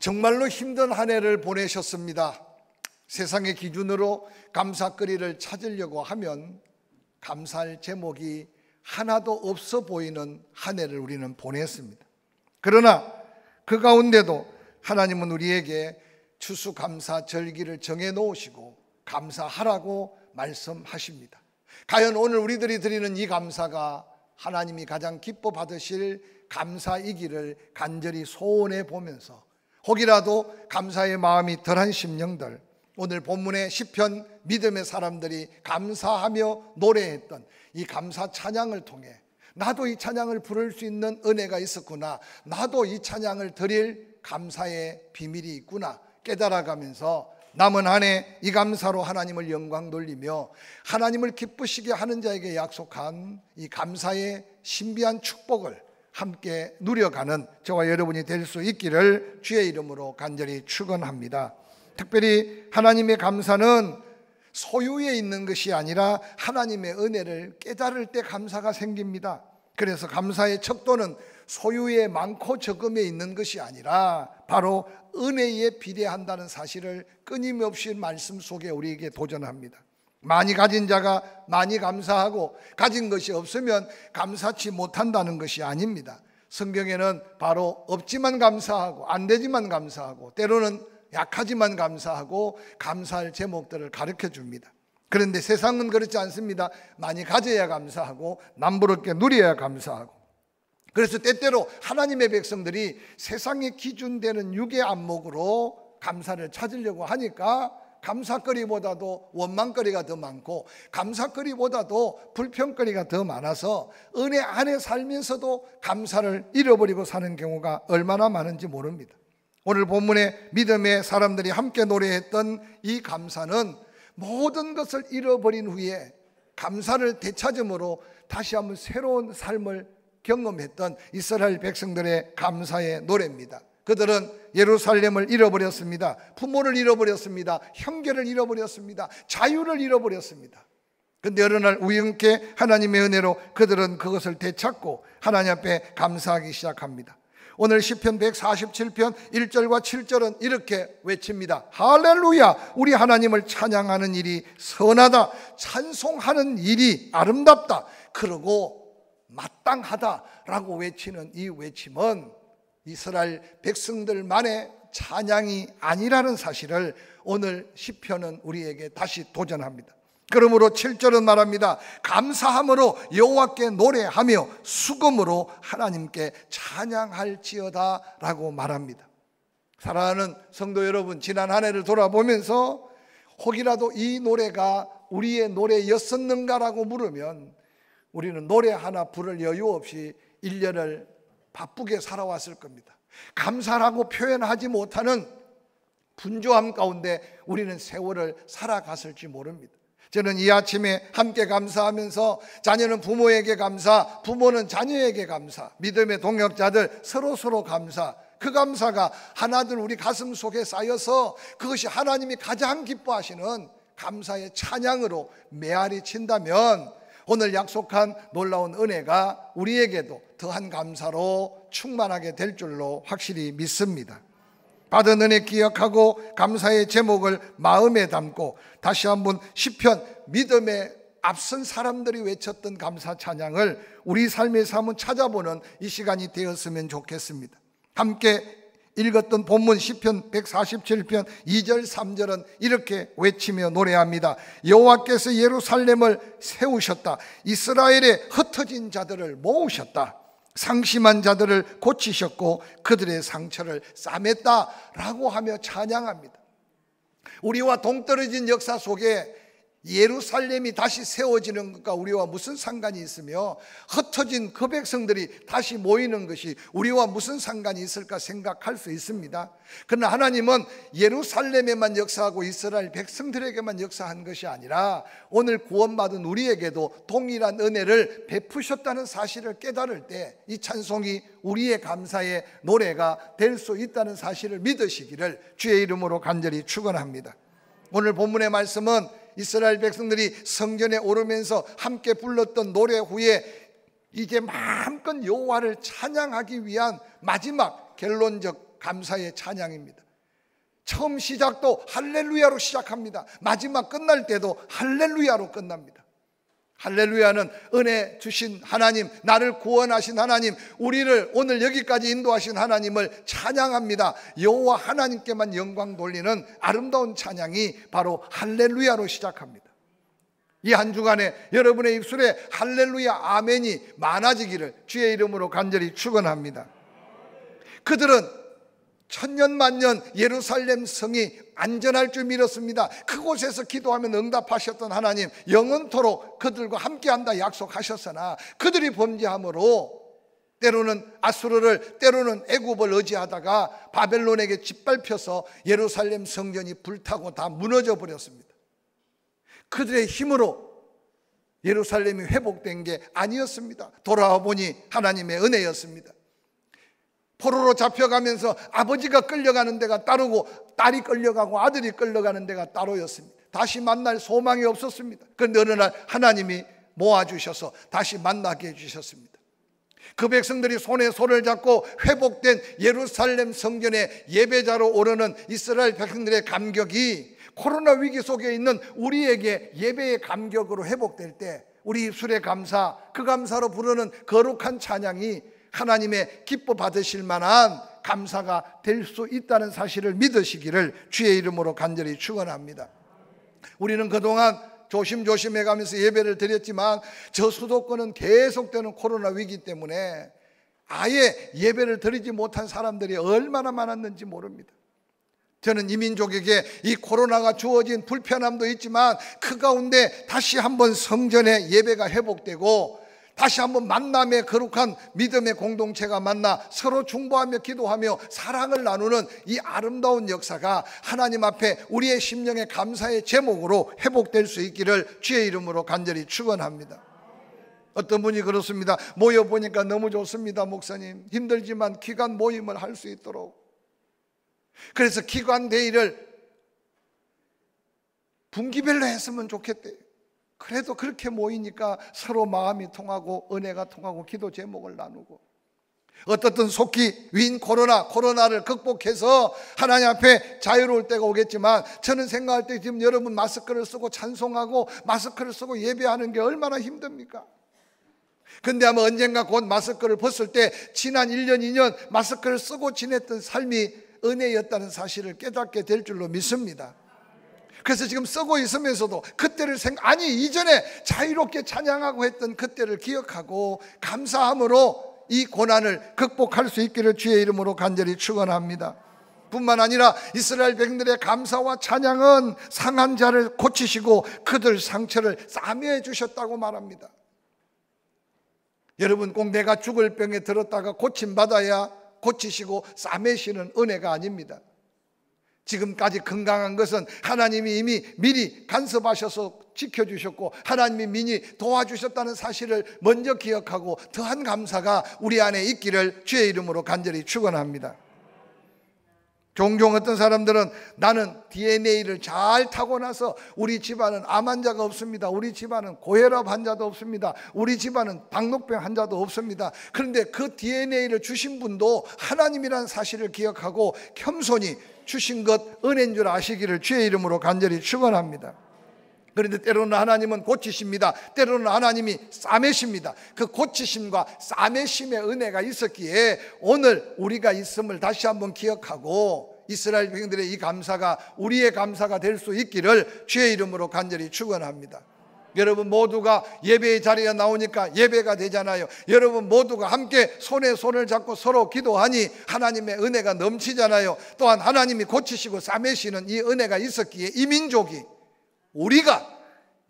정말로 힘든 한 해를 보내셨습니다. 세상의 기준으로 감사거리를 찾으려고 하면 감사할 제목이 하나도 없어 보이는 한 해를 우리는 보냈습니다. 그러나 그 가운데도 하나님은 우리에게 추수감사절기를 정해놓으시고 감사하라고 말씀하십니다. 과연 오늘 우리들이 드리는 이 감사가 하나님이 가장 기뻐 받으실 감사이기를 간절히 소원해 보면서 혹이라도 감사의 마음이 덜한 심령들, 오늘 본문의 시편 믿음의 사람들이 감사하며 노래했던 이 감사 찬양을 통해 나도 이 찬양을 부를 수 있는 은혜가 있었구나, 나도 이 찬양을 드릴 감사의 비밀이 있구나 깨달아가면서 남은 한 해 이 감사로 하나님을 영광 돌리며 하나님을 기쁘시게 하는 자에게 약속한 이 감사의 신비한 축복을 함께 누려가는 저와 여러분이 될 수 있기를 주의 이름으로 간절히 축원합니다. 특별히 하나님의 감사는 소유에 있는 것이 아니라 하나님의 은혜를 깨달을 때 감사가 생깁니다. 그래서 감사의 척도는 소유에 많고 적음에 있는 것이 아니라 바로 은혜에 비례한다는 사실을 끊임없이 말씀 속에 우리에게 도전합니다. 많이 가진 자가 많이 감사하고 가진 것이 없으면 감사치 못한다는 것이 아닙니다. 성경에는 바로 없지만 감사하고 안 되지만 감사하고 때로는 약하지만 감사하고 감사할 제목들을 가르쳐 줍니다. 그런데 세상은 그렇지 않습니다. 많이 가져야 감사하고 남부럽게 누려야 감사하고, 그래서 때때로 하나님의 백성들이 세상의 기준되는 육의 안목으로 감사를 찾으려고 하니까 감사거리보다도 원망거리가 더 많고 감사거리보다도 불평거리가 더 많아서 은혜 안에 살면서도 감사를 잃어버리고 사는 경우가 얼마나 많은지 모릅니다. 오늘 본문의 믿음의 사람들이 함께 노래했던 이 감사는 모든 것을 잃어버린 후에 감사를 되찾음으로 다시 한번 새로운 삶을 경험했던 이스라엘 백성들의 감사의 노래입니다. 그들은 예루살렘을 잃어버렸습니다. 부모를 잃어버렸습니다. 형제를 잃어버렸습니다. 자유를 잃어버렸습니다. 그런데 어느 날 우연케 하나님의 은혜로 그들은 그것을 되찾고 하나님 앞에 감사하기 시작합니다. 오늘 시편 147편 1절과 7절은 이렇게 외칩니다. 할렐루야, 우리 하나님을 찬양하는 일이 선하다, 찬송하는 일이 아름답다, 그러고 마땅하다라고 외치는 이 외침은 이스라엘 백성들만의 찬양이 아니라는 사실을 오늘 시편은 우리에게 다시 도전합니다. 그러므로 7절은 말합니다. 감사함으로 여호와께 노래하며 수금으로 하나님께 찬양할지어다 라고 말합니다. 사랑하는 성도 여러분, 지난 한 해를 돌아보면서 혹이라도 이 노래가 우리의 노래였었는가라고 물으면 우리는 노래 하나 부를 여유 없이 1년을 바쁘게 살아왔을 겁니다. 감사라고 표현하지 못하는 분주함 가운데 우리는 세월을 살아갔을지 모릅니다. 저는 이 아침에 함께 감사하면서 자녀는 부모에게 감사, 부모는 자녀에게 감사, 믿음의 동역자들 서로 감사, 그 감사가 하나둘 우리 가슴 속에 쌓여서 그것이 하나님이 가장 기뻐하시는 감사의 찬양으로 메아리 친다면 오늘 약속한 놀라운 은혜가 우리에게도 더한 감사로 충만하게 될 줄로 확실히 믿습니다. 받은 은혜 기억하고 감사의 제목을 마음에 담고 다시 한번 시편 믿음에 앞선 사람들이 외쳤던 감사 찬양을 우리 삶에서 한번 찾아보는 이 시간이 되었으면 좋겠습니다. 함께 읽었던 본문 시편 147편 2절 3절은 이렇게 외치며 노래합니다. 여호와께서 예루살렘을 세우셨다. 이스라엘의 흩어진 자들을 모으셨다. 상심한 자들을 고치셨고 그들의 상처를 싸맸다라고 하며 찬양합니다. 우리와 동떨어진 역사 속에 예루살렘이 다시 세워지는 것과 우리와 무슨 상관이 있으며 흩어진 그 백성들이 다시 모이는 것이 우리와 무슨 상관이 있을까 생각할 수 있습니다. 그러나 하나님은 예루살렘에만 역사하고 이스라엘 백성들에게만 역사한 것이 아니라 오늘 구원받은 우리에게도 동일한 은혜를 베푸셨다는 사실을 깨달을 때 이 찬송이 우리의 감사의 노래가 될 수 있다는 사실을 믿으시기를 주의 이름으로 간절히 축원합니다. 오늘 본문의 말씀은 이스라엘 백성들이 성전에 오르면서 함께 불렀던 노래 후에 이제 마음껏 여호와를 찬양하기 위한 마지막 결론적 감사의 찬양입니다. 처음 시작도 할렐루야로 시작합니다. 마지막 끝날 때도 할렐루야로 끝납니다. 할렐루야는 은혜 주신 하나님, 나를 구원하신 하나님, 우리를 오늘 여기까지 인도하신 하나님을 찬양합니다. 여호와 하나님께만 영광 돌리는 아름다운 찬양이 바로 할렐루야로 시작합니다. 이 한 주간에 여러분의 입술에 할렐루야 아멘이 많아지기를 주의 이름으로 간절히 축원합니다. 그들은 천년만년 예루살렘 성이 안전할 줄 믿었습니다. 그곳에서 기도하면 응답하셨던 하나님, 영원토록 그들과 함께한다 약속하셨으나 그들이 범죄함으로 때로는 아수르를, 때로는 애굽을 의지하다가 바벨론에게 짓밟혀서 예루살렘 성전이 불타고 다 무너져 버렸습니다. 그들의 힘으로 예루살렘이 회복된 게 아니었습니다. 돌아와 보니 하나님의 은혜였습니다. 포로로 잡혀가면서 아버지가 끌려가는 데가 따르고 딸이 끌려가고 아들이 끌려가는 데가 따로였습니다. 다시 만날 소망이 없었습니다. 그런데 어느 날 하나님이 모아주셔서 다시 만나게 해주셨습니다. 그 백성들이 손에 손을 잡고 회복된 예루살렘 성전의 예배자로 오르는 이스라엘 백성들의 감격이 코로나 위기 속에 있는 우리에게 예배의 감격으로 회복될 때 우리 입술의 감사, 그 감사로 부르는 거룩한 찬양이 하나님의 기뻐 받으실 만한 감사가 될 수 있다는 사실을 믿으시기를 주의 이름으로 간절히 축원합니다. 우리는 그동안 조심조심 해가면서 예배를 드렸지만 저 수도권은 계속되는 코로나 위기 때문에 아예 예배를 드리지 못한 사람들이 얼마나 많았는지 모릅니다. 저는 이 민족에게 이 코로나가 주어진 불편함도 있지만 그 가운데 다시 한번 성전의 예배가 회복되고 다시 한번 만남의 거룩한 믿음의 공동체가 만나 서로 중보하며 기도하며 사랑을 나누는 이 아름다운 역사가 하나님 앞에 우리의 심령의 감사의 제목으로 회복될 수 있기를 주의 이름으로 간절히 축원합니다. 어떤 분이 그렇습니다. 모여보니까 너무 좋습니다. 목사님, 힘들지만 기관 모임을 할 수 있도록, 그래서 기관 대의를 분기별로 했으면 좋겠대요. 그래도 그렇게 모이니까 서로 마음이 통하고 은혜가 통하고 기도 제목을 나누고, 어떻든 속히 윈 코로나를 극복해서 하나님 앞에 자유로울 때가 오겠지만 저는 생각할 때 지금 여러분 마스크를 쓰고 찬송하고 마스크를 쓰고 예배하는 게 얼마나 힘듭니까? 근데 아마 언젠가 곧 마스크를 벗을 때 지난 1년 2년 마스크를 쓰고 지냈던 삶이 은혜였다는 사실을 깨닫게 될 줄로 믿습니다. 그래서 지금 쓰고 있으면서도 그때를 이전에 자유롭게 찬양하고 했던 그때를 기억하고 감사함으로 이 고난을 극복할 수 있기를 주의 이름으로 간절히 축원합니다. 뿐만 아니라 이스라엘 백성들의 감사와 찬양은 상한 자를 고치시고 그들 상처를 싸매해 주셨다고 말합니다. 여러분, 꼭 내가 죽을 병에 들었다가 고침받아야 고치시고 싸매시는 은혜가 아닙니다. 지금까지 건강한 것은 하나님이 이미 미리 간섭하셔서 지켜주셨고 하나님이 미리 도와주셨다는 사실을 먼저 기억하고 더한 감사가 우리 안에 있기를 주의 이름으로 간절히 축원합니다. 종종 어떤 사람들은 나는 DNA를 잘 타고나서 우리 집안은 암 환자가 없습니다. 우리 집안은 고혈압 환자도 없습니다. 우리 집안은 당뇨병 환자도 없습니다. 그런데 그 DNA를 주신 분도 하나님이라는 사실을 기억하고 겸손히 주신 것 은혜인 줄 아시기를 주의 이름으로 간절히 축원합니다. 그런데 때로는 하나님은 고치십니다. 때로는 하나님이 싸매십니다. 그 고치심과 싸매심의 은혜가 있었기에 오늘 우리가 있음을 다시 한번 기억하고 이스라엘 백성들의 이 감사가 우리의 감사가 될 수 있기를 주의 이름으로 간절히 축원합니다. 여러분 모두가 예배의 자리에 나오니까 예배가 되잖아요. 여러분 모두가 함께 손에 손을 잡고 서로 기도하니 하나님의 은혜가 넘치잖아요. 또한 하나님이 고치시고 싸매시는 이 은혜가 있었기에 이 민족이, 우리가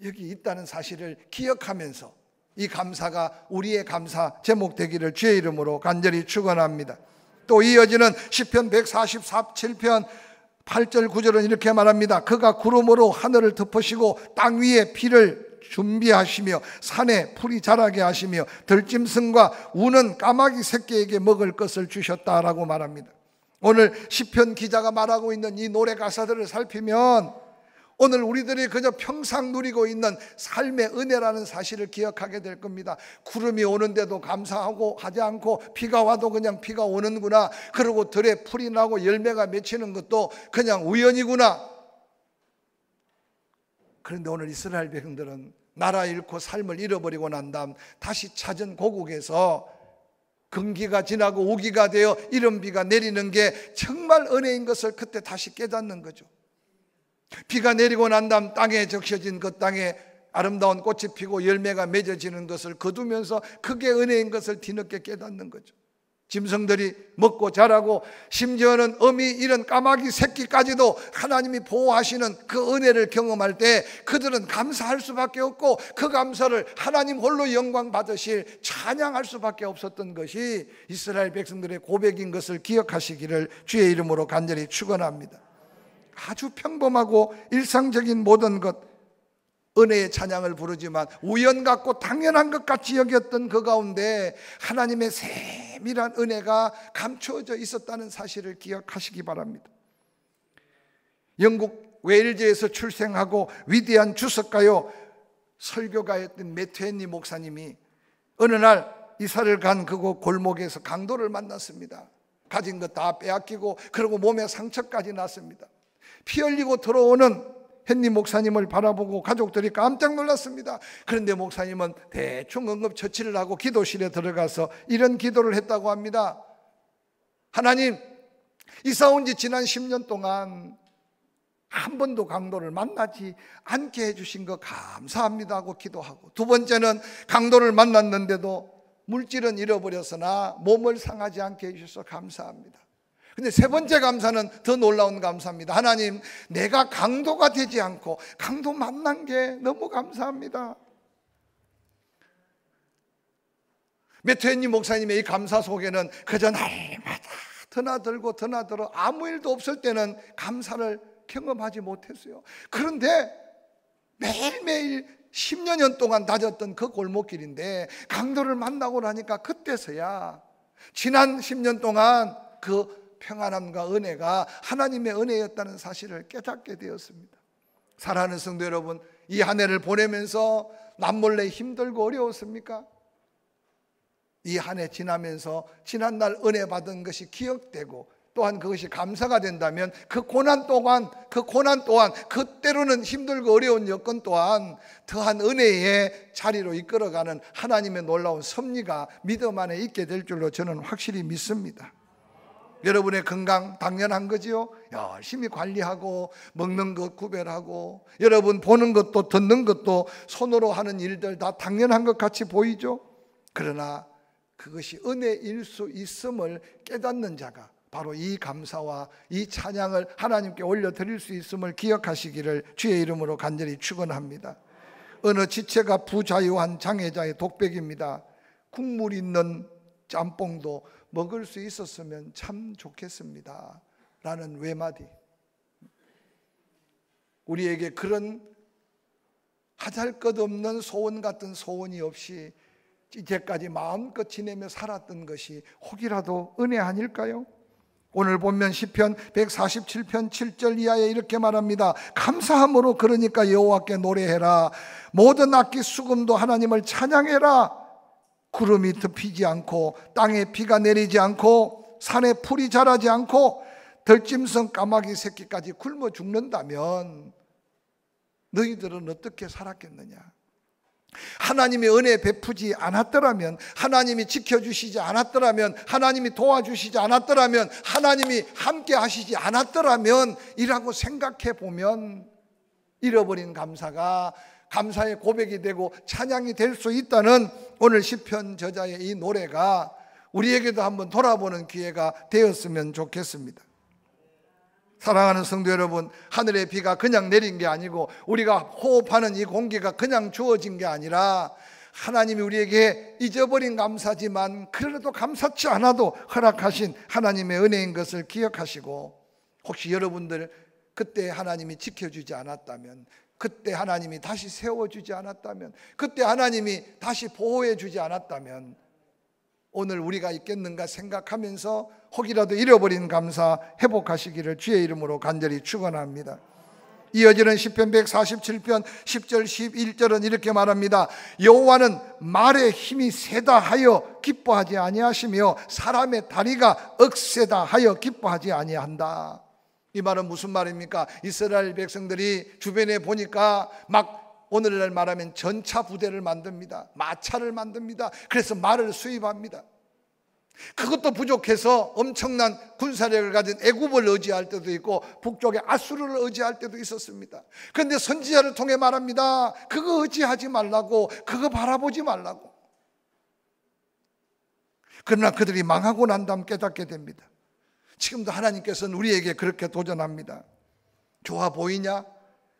여기 있다는 사실을 기억하면서 이 감사가 우리의 감사 제목 되기를 주의 이름으로 간절히 축원합니다. 또 이어지는 시편 147편 8절 9절은 이렇게 말합니다. 그가 구름으로 하늘을 덮으시고 땅 위에 비를 준비하시며 산에 풀이 자라게 하시며 들짐승과 우는 까마귀 새끼에게 먹을 것을 주셨다라고 말합니다. 오늘 시편 기자가 말하고 있는 이 노래 가사들을 살피면 오늘 우리들이 그저 평상 누리고 있는 삶의 은혜라는 사실을 기억하게 될 겁니다. 구름이 오는데도 감사하고 하지 않고 비가 와도 그냥 비가 오는구나. 그리고 들에 풀이 나고 열매가 맺히는 것도 그냥 우연이구나. 그런데 오늘 이스라엘 백성들은 나라 잃고 삶을 잃어버리고 난 다음 다시 찾은 고국에서 건기가 지나고 우기가 되어 이른 비가 내리는 게 정말 은혜인 것을 그때 다시 깨닫는 거죠. 비가 내리고 난 다음 땅에 적셔진 그 땅에 아름다운 꽃이 피고 열매가 맺어지는 것을 거두면서 그게 은혜인 것을 뒤늦게 깨닫는 거죠. 짐승들이 먹고 자라고 심지어는 어미 이런 까마귀 새끼까지도 하나님이 보호하시는 그 은혜를 경험할 때 그들은 감사할 수밖에 없고 그 감사를 하나님 홀로 영광 받으실 찬양할 수밖에 없었던 것이 이스라엘 백성들의 고백인 것을 기억하시기를 주의 이름으로 간절히 축원합니다. 아주 평범하고 일상적인 모든 것, 은혜의 찬양을 부르지만 우연 같고 당연한 것 같이 여겼던 그 가운데 하나님의 세밀한 은혜가 감추어져 있었다는 사실을 기억하시기 바랍니다. 영국 웨일즈에서 출생하고 위대한 주석가요 설교가였던 매트헨리 목사님이 어느 날 이사를 간 그곳 골목에서 강도를 만났습니다. 가진 것 다 빼앗기고 그리고 몸에 상처까지 났습니다. 피 흘리고 들어오는 헨리 목사님을 바라보고 가족들이 깜짝 놀랐습니다. 그런데 목사님은 대충 응급처치를 하고 기도실에 들어가서 이런 기도를 했다고 합니다. 하나님, 이사 온 지 지난 10년 동안 한 번도 강도를 만나지 않게 해주신 거 감사합니다 하고 기도하고, 두 번째는 강도를 만났는데도 물질은 잃어버렸으나 몸을 상하지 않게 해주셔서 감사합니다. 근데 세 번째 감사는 더 놀라운 감사입니다. 하나님, 내가 강도가 되지 않고 강도 만난 게 너무 감사합니다. 매트헨리 목사님의 이 감사 속에는 그저 날마다 드나들고 드나들어 아무 일도 없을 때는 감사를 경험하지 못했어요. 그런데 매일매일 10년 동안 다녔던 그 골목길인데 강도를 만나고 나니까 그때서야 지난 10년 동안 그 평안함과 은혜가 하나님의 은혜였다는 사실을 깨닫게 되었습니다. 사랑하는 성도 여러분, 이 한 해를 보내면서 남몰래 힘들고 어려웠습니까? 이 한 해 지나면서 지난날 은혜 받은 것이 기억되고 또한 그것이 감사가 된다면 그 고난 또한 그때로는 힘들고 어려운 여건 또한 더한 은혜의 자리로 이끌어가는 하나님의 놀라운 섭리가 믿음 안에 있게 될 줄로 저는 확실히 믿습니다. 여러분의 건강 당연한 거지요. 열심히 관리하고 먹는 것 구별하고 여러분 보는 것도 듣는 것도 손으로 하는 일들 다 당연한 것 같이 보이죠. 그러나 그것이 은혜일 수 있음을 깨닫는 자가 바로 이 감사와 이 찬양을 하나님께 올려드릴 수 있음을 기억하시기를 주의 이름으로 간절히 축원합니다. 어느 지체가 부자유한 장애자의 독백입니다. 국물 있는 짬뽕도 먹을 수 있었으면 참 좋겠습니다 라는 외마디. 우리에게 그런 하잘것없는 소원 같은 소원이 없이 이제까지 마음껏 지내며 살았던 것이 혹이라도 은혜 아닐까요? 오늘 본면 시편 147편 7절 이하에 이렇게 말합니다. 감사함으로 그러니까 여호와께 노래해라. 모든 악기 수금도 하나님을 찬양해라. 구름이 덮이지 않고 땅에 비가 내리지 않고 산에 풀이 자라지 않고 들짐승 까마귀 새끼까지 굶어 죽는다면 너희들은 어떻게 살았겠느냐? 하나님의 은혜 베푸지 않았더라면, 하나님이 지켜주시지 않았더라면, 하나님이 도와주시지 않았더라면, 하나님이 함께 하시지 않았더라면 이라고 생각해 보면 잃어버린 감사가 감사의 고백이 되고 찬양이 될 수 있다는 오늘 시편 저자의 이 노래가 우리에게도 한번 돌아보는 기회가 되었으면 좋겠습니다. 사랑하는 성도 여러분, 하늘의 비가 그냥 내린 게 아니고 우리가 호흡하는 이 공기가 그냥 주어진 게 아니라 하나님이 우리에게 잊어버린 감사지만 그래도 감사치 않아도 허락하신 하나님의 은혜인 것을 기억하시고, 혹시 여러분들 그때 하나님이 지켜주지 않았다면, 그때 하나님이 다시 세워주지 않았다면, 그때 하나님이 다시 보호해주지 않았다면 오늘 우리가 있겠는가 생각하면서 혹이라도 잃어버린 감사 회복하시기를 주의 이름으로 간절히 축원합니다. 이어지는 시편 147편 10절 11절은 이렇게 말합니다. 여호와는 말의 힘이 세다 하여 기뻐하지 아니하시며 사람의 다리가 억세다 하여 기뻐하지 아니한다. 이 말은 무슨 말입니까? 이스라엘 백성들이 주변에 보니까 막 오늘날 말하면 전차 부대를 만듭니다. 마차를 만듭니다. 그래서 말을 수입합니다. 그것도 부족해서 엄청난 군사력을 가진 애굽을 의지할 때도 있고 북쪽의 아수르를 의지할 때도 있었습니다. 그런데 선지자를 통해 말합니다. 그거 의지하지 말라고, 그거 바라보지 말라고. 그러나 그들이 망하고 난 다음 깨닫게 됩니다. 지금도 하나님께서는 우리에게 그렇게 도전합니다. 좋아 보이냐?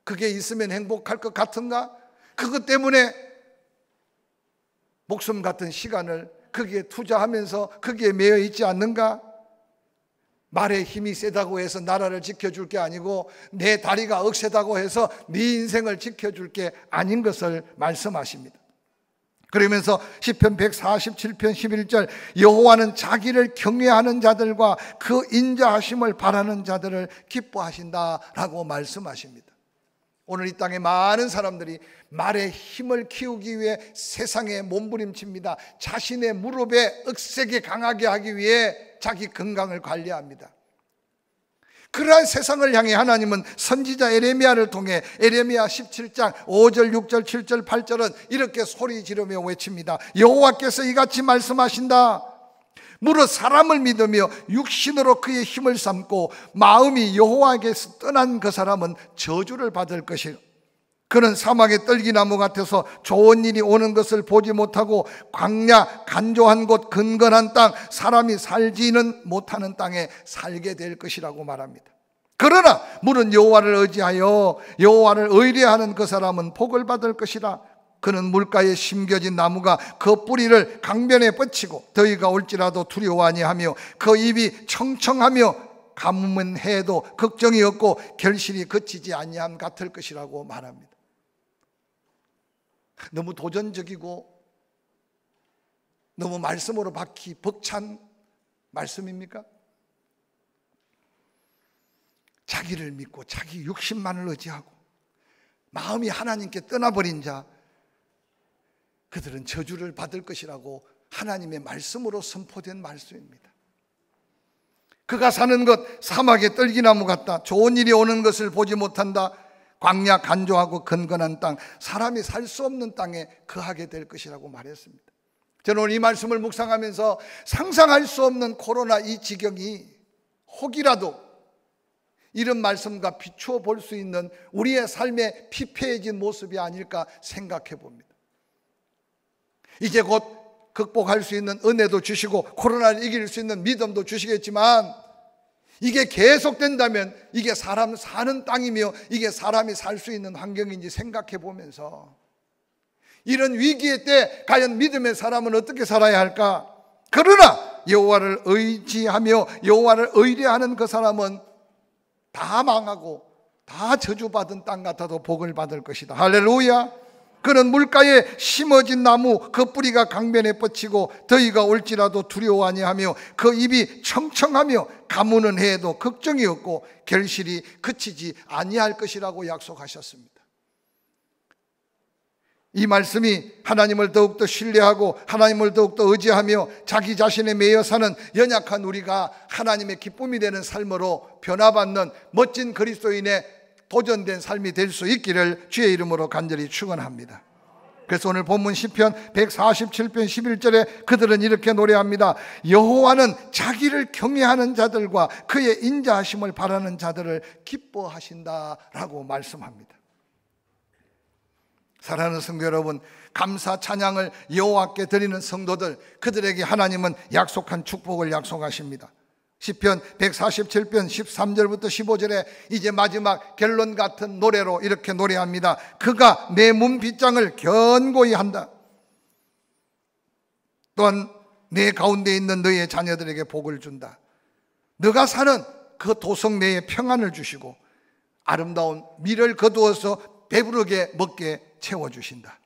그게 있으면 행복할 것 같은가? 그것 때문에 목숨 같은 시간을 거기에 투자하면서 거기에 매여 있지 않는가? 말의 힘이 세다고 해서 나라를 지켜줄 게 아니고 내 다리가 억세다고 해서 네 인생을 지켜줄 게 아닌 것을 말씀하십니다. 그러면서 시편 147편 11절 여호와는 자기를 경외하는 자들과 그 인자하심을 바라는 자들을 기뻐하신다라고 말씀하십니다. 오늘 이 땅에 많은 사람들이 말의 힘을 키우기 위해 세상에 몸부림칩니다. 자신의 무릎에 억세게 강하게 하기 위해 자기 건강을 관리합니다. 그러한 세상을 향해 하나님은 선지자 에레미야를 통해 에레미야 17장 5절 6절 7절 8절은 이렇게 소리 지르며 외칩니다. 여호와께서 이같이 말씀하신다. 무릇 사람을 믿으며 육신으로 그의 힘을 삼고 마음이 여호와에게서 떠난 그 사람은 저주를 받을 것이요 그는 사막의 떨기나무 같아서 좋은 일이 오는 것을 보지 못하고 광야 간조한 곳 근건한 땅 사람이 살지는 못하는 땅에 살게 될 것이라고 말합니다. 그러나 무릇 여호와를 의지하여 여호와를 의뢰하는 그 사람은 복을 받을 것이라. 그는 물가에 심겨진 나무가 그 뿌리를 강변에 뻗치고 더위가 올지라도 두려워 아니하며 그 입이 청청하며 가뭄은 해도 걱정이 없고 결실이 그치지 아니함 같을 것이라고 말합니다. 너무 도전적이고 너무 말씀으로 박히 벅찬 말씀입니까? 자기를 믿고 자기 육신만을 의지하고 마음이 하나님께 떠나버린 자, 그들은 저주를 받을 것이라고 하나님의 말씀으로 선포된 말씀입니다. 그가 사는 것 사막의 떨기나무 같다. 좋은 일이 오는 것을 보지 못한다. 광야 간조하고 건건한 땅, 사람이 살 수 없는 땅에 거하게 될 것이라고 말했습니다. 저는 오늘 이 말씀을 묵상하면서 상상할 수 없는 코로나 이 지경이 혹이라도 이런 말씀과 비추어 볼 수 있는 우리의 삶의 피폐해진 모습이 아닐까 생각해 봅니다. 이제 곧 극복할 수 있는 은혜도 주시고 코로나를 이길 수 있는 믿음도 주시겠지만 이게 계속된다면 이게 사람 사는 땅이며 이게 사람이 살 수 있는 환경인지 생각해 보면서 이런 위기의 때 과연 믿음의 사람은 어떻게 살아야 할까? 그러나 여호와를 의지하며 여호와를 의뢰하는 그 사람은 다 망하고 다 저주받은 땅 같아도 복을 받을 것이다. 할렐루야. 그는 물가에 심어진 나무 그 뿌리가 강변에 뻗치고 더위가 올지라도 두려워 아니하며 그 입이 청청하며 가무는 해도 걱정이 없고 결실이 그치지 아니할 것이라고 약속하셨습니다. 이 말씀이 하나님을 더욱더 신뢰하고 하나님을 더욱더 의지하며 자기 자신에 매여 사는 연약한 우리가 하나님의 기쁨이 되는 삶으로 변화받는 멋진 그리스도인의 도전된 삶이 될 수 있기를 주의 이름으로 간절히 축원합니다. 그래서 오늘 본문 시편 147편 11절에 그들은 이렇게 노래합니다. 여호와는 자기를 경외하는 자들과 그의 인자하심을 바라는 자들을 기뻐하신다라고 말씀합니다. 사랑하는 성도 여러분, 감사 찬양을 여호와께 드리는 성도들, 그들에게 하나님은 약속한 축복을 약속하십니다. 시편 147편 13절부터 15절에 이제 마지막 결론 같은 노래로 이렇게 노래합니다. 그가 내 문빗장을 견고히 한다. 또한 내 가운데 있는 너의 자녀들에게 복을 준다. 너가 사는 그 도성 내에 평안을 주시고 아름다운 밀을 거두어서 배부르게 먹게 채워주신다.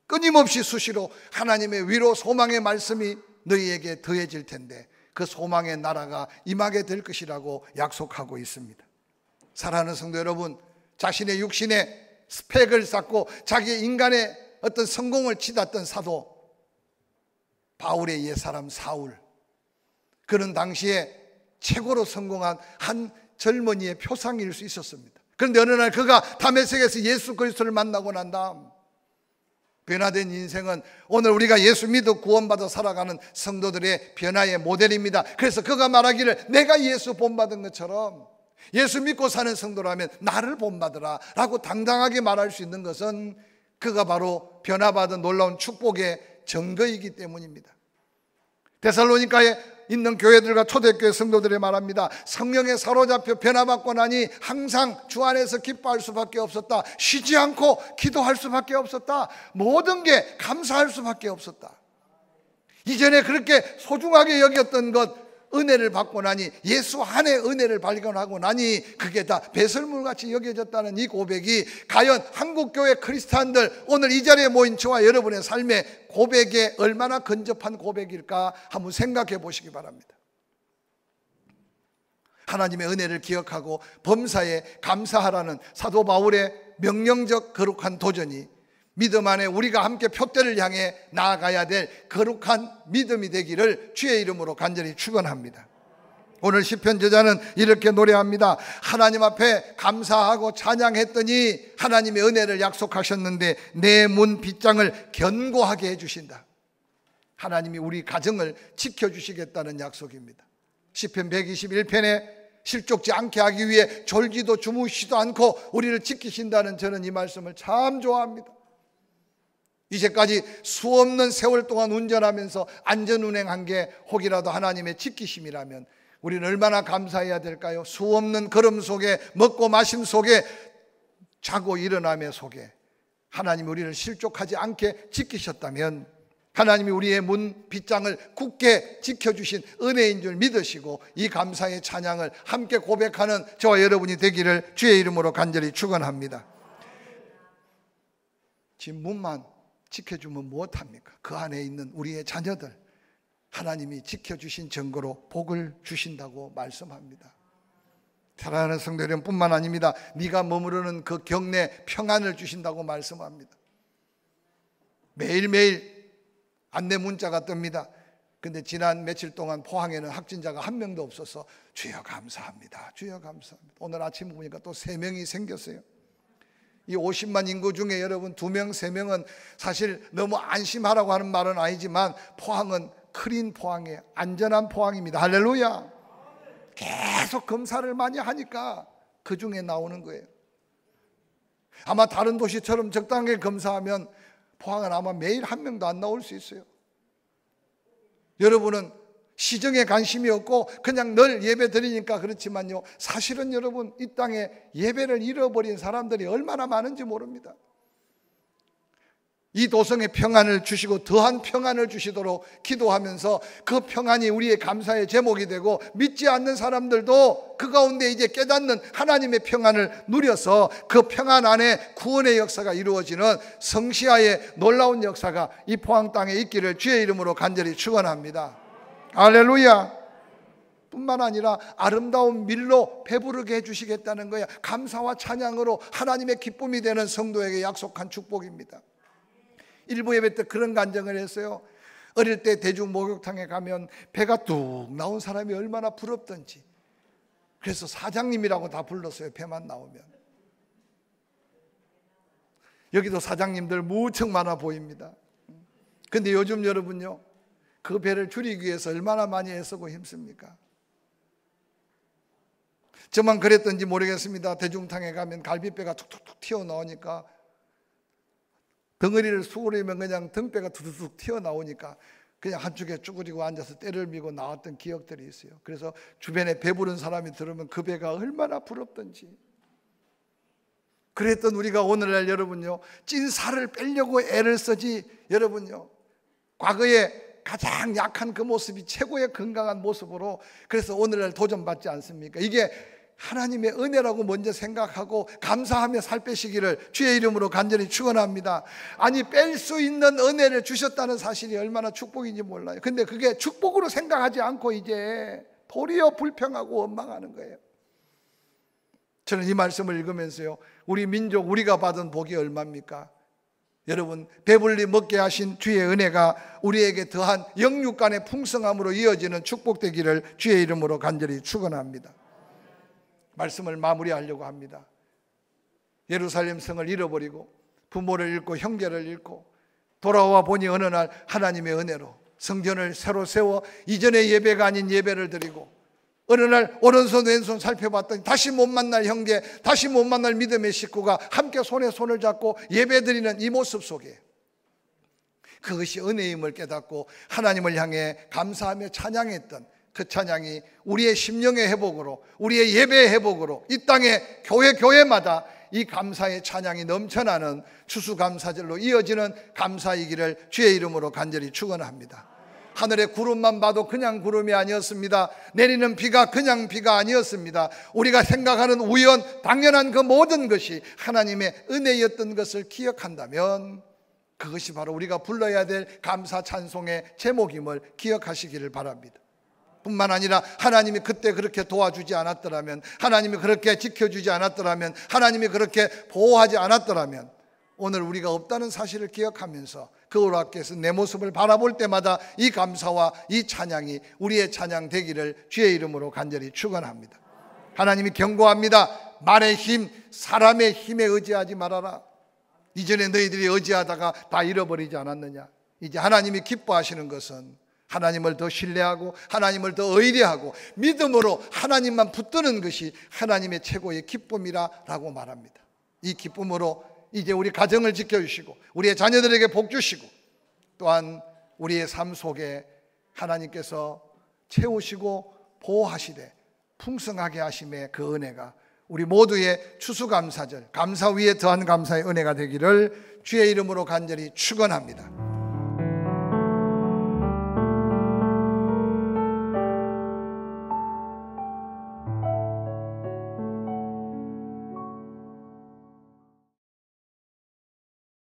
끊임없이 수시로 하나님의 위로 소망의 말씀이 너희에게 더해질 텐데 그 소망의 나라가 임하게 될 것이라고 약속하고 있습니다. 사랑하는 성도 여러분, 자신의 육신의 스펙을 쌓고 자기의 인간의 어떤 성공을 치닫던 사도 바울의 옛사람 사울, 그는 당시에 최고로 성공한 한 젊은이의 표상일 수 있었습니다. 그런데 어느 날 그가 다메섹에서 예수 그리스도를 만나고 난 다음 변화된 인생은 오늘 우리가 예수 믿어 구원받아 살아가는 성도들의 변화의 모델입니다. 그래서 그가 말하기를 내가 예수 본받은 것처럼 예수 믿고 사는 성도라면 나를 본받으라 라고 당당하게 말할 수 있는 것은 그가 바로 변화받은 놀라운 축복의 증거이기 때문입니다. 데살로니가에 있는 교회들과 초대교회 성도들이 말합니다. 성령에 사로잡혀 변화받고 나니 항상 주 안에서 기뻐할 수밖에 없었다. 쉬지 않고 기도할 수밖에 없었다. 모든 게 감사할 수밖에 없었다. 이전에 그렇게 소중하게 여겼던 것, 은혜를 받고 나니, 예수 안에 은혜를 발견하고 나니 그게 다 배설물같이 여겨졌다는 이 고백이 과연 한국교회 크리스찬들, 오늘 이 자리에 모인 저와 여러분의 삶의 고백에 얼마나 근접한 고백일까 한번 생각해 보시기 바랍니다. 하나님의 은혜를 기억하고 범사에 감사하라는 사도 바울의 명령적 거룩한 도전이 믿음 안에 우리가 함께 표대를 향해 나아가야 될 거룩한 믿음이 되기를 주의 이름으로 간절히 축원합니다. 오늘 시편 저자는 이렇게 노래합니다. 하나님 앞에 감사하고 찬양했더니 하나님의 은혜를 약속하셨는데 내 문 빗장을 견고하게 해주신다. 하나님이 우리 가정을 지켜주시겠다는 약속입니다. 시편 121편에 실족지 않게 하기 위해 졸지도 주무시지도 않고 우리를 지키신다는 저는 이 말씀을 참 좋아합니다. 이제까지 수없는 세월 동안 운전하면서 안전운행한 게 혹이라도 하나님의 지키심이라면 우리는 얼마나 감사해야 될까요? 수없는 걸음 속에, 먹고 마심 속에, 자고 일어남의 속에 하나님이 우리를 실족하지 않게 지키셨다면 하나님이 우리의 문 빗장을 굳게 지켜주신 은혜인 줄 믿으시고 이 감사의 찬양을 함께 고백하는 저와 여러분이 되기를 주의 이름으로 간절히 축원합니다. 집 문만 지켜주면 무엇합니까? 그 안에 있는 우리의 자녀들 하나님이 지켜주신 증거로 복을 주신다고 말씀합니다. 사랑하는 성도 여러분 뿐만 아닙니다. 네가 머무르는 그 경내 평안을 주신다고 말씀합니다. 매일매일 안내 문자가 뜹니다. 근데 지난 며칠 동안 포항에는 확진자가 한 명도 없어서 주여 감사합니다. 주여 감사합니다. 오늘 아침 보니까 또 3명이 생겼어요. 이 50만 인구 중에 여러분 2명, 3명은 사실 너무 안심하라고 하는 말은 아니지만 포항은 클린 포항이에요. 안전한 포항입니다. 할렐루야. 계속 검사를 많이 하니까 그 중에 나오는 거예요. 아마 다른 도시처럼 적당하게 검사하면 포항은 아마 매일 한 명도 안 나올 수 있어요. 여러분은 시정에 관심이 없고 그냥 늘 예배 드리니까 그렇지만요, 사실은 여러분 이 땅에 예배를 잃어버린 사람들이 얼마나 많은지 모릅니다. 이 도성에 평안을 주시고 더한 평안을 주시도록 기도하면서 그 평안이 우리의 감사의 제목이 되고 믿지 않는 사람들도 그 가운데 이제 깨닫는 하나님의 평안을 누려서 그 평안 안에 구원의 역사가 이루어지는 성시아의 놀라운 역사가 이 포항 땅에 있기를 주의 이름으로 간절히 축원합니다. 할렐루야. 뿐만 아니라 아름다운 밀로 배부르게 해주시겠다는 거야. 감사와 찬양으로 하나님의 기쁨이 되는 성도에게 약속한 축복입니다. 일부 예배 때 그런 간증을 했어요. 어릴 때 대중 목욕탕에 가면 배가 뚝 나온 사람이 얼마나 부럽던지. 그래서 사장님이라고 다 불렀어요. 배만 나오면. 여기도 사장님들 무척 많아 보입니다. 근데 요즘 여러분요, 그 배를 줄이기 위해서 얼마나 많이 애쓰고 힘씁니까? 저만 그랬던지 모르겠습니다. 대중탕에 가면 갈비뼈가 툭툭툭 튀어나오니까 덩어리를 수그리면 그냥 등뼈가 두둑둑 튀어나오니까 그냥 한쪽에 쭈그리고 앉아서 때를 미고 나왔던 기억들이 있어요. 그래서 주변에 배부른 사람이 들으면 그 배가 얼마나 부럽던지. 그랬던 우리가 오늘날 여러분요, 찐 살을 빼려고 애를 쓰지, 여러분요, 과거에 가장 약한 그 모습이 최고의 건강한 모습으로, 그래서 오늘날 도전받지 않습니까? 이게 하나님의 은혜라고 먼저 생각하고 감사하며 살 빼시기를 주의 이름으로 간절히 축원합니다. 아니, 뺄 수 있는 은혜를 주셨다는 사실이 얼마나 축복인지 몰라요. 근데 그게 축복으로 생각하지 않고 이제 도리어 불평하고 원망하는 거예요. 저는 이 말씀을 읽으면서요, 우리 민족, 우리가 받은 복이 얼마입니까? 여러분, 배불리 먹게 하신 주의 은혜가 우리에게 더한 영육간의 풍성함으로 이어지는 축복되기를 주의 이름으로 간절히 축원합니다. 말씀을 마무리하려고 합니다. 예루살렘 성을 잃어버리고 부모를 잃고 형제를 잃고 돌아와 보니 어느 날 하나님의 은혜로 성전을 새로 세워 이전의 예배가 아닌 예배를 드리고 어느 날 오른손 왼손 살펴봤더니 다시 못 만날 형제, 다시 못 만날 믿음의 식구가 함께 손에 손을 잡고 예배드리는 이 모습 속에 그것이 은혜임을 깨닫고 하나님을 향해 감사하며 찬양했던 그 찬양이 우리의 심령의 회복으로, 우리의 예배의 회복으로 이 땅의 교회마다 이 감사의 찬양이 넘쳐나는 추수감사절로 이어지는 감사이기를 주의 이름으로 간절히 축원합니다. 하늘의 구름만 봐도 그냥 구름이 아니었습니다. 내리는 비가 그냥 비가 아니었습니다. 우리가 생각하는 우연, 당연한 그 모든 것이 하나님의 은혜였던 것을 기억한다면 그것이 바로 우리가 불러야 될 감사 찬송의 제목임을 기억하시기를 바랍니다. 뿐만 아니라 하나님이 그때 그렇게 도와주지 않았더라면, 하나님이 그렇게 지켜주지 않았더라면, 하나님이 그렇게 보호하지 않았더라면 오늘 우리가 없다는 사실을 기억하면서 거울 앞에서 내 모습을 바라볼 때마다 이 감사와 이 찬양이 우리의 찬양 되기를 주의 이름으로 간절히 축원합니다. 하나님이 경고합니다. 말의 힘, 사람의 힘에 의지하지 말아라. 이전에 너희들이 의지하다가 다 잃어버리지 않았느냐. 이제 하나님이 기뻐하시는 것은 하나님을 더 신뢰하고 하나님을 더 의뢰하고 믿음으로 하나님만 붙드는 것이 하나님의 최고의 기쁨이라고 말합니다. 이 기쁨으로 이제 우리 가정을 지켜주시고 우리의 자녀들에게 복 주시고 또한 우리의 삶 속에 하나님께서 채우시고 보호하시되 풍성하게 하심의 그 은혜가 우리 모두의 추수감사절, 감사 위에 더한 감사의 은혜가 되기를 주의 이름으로 간절히 축원합니다.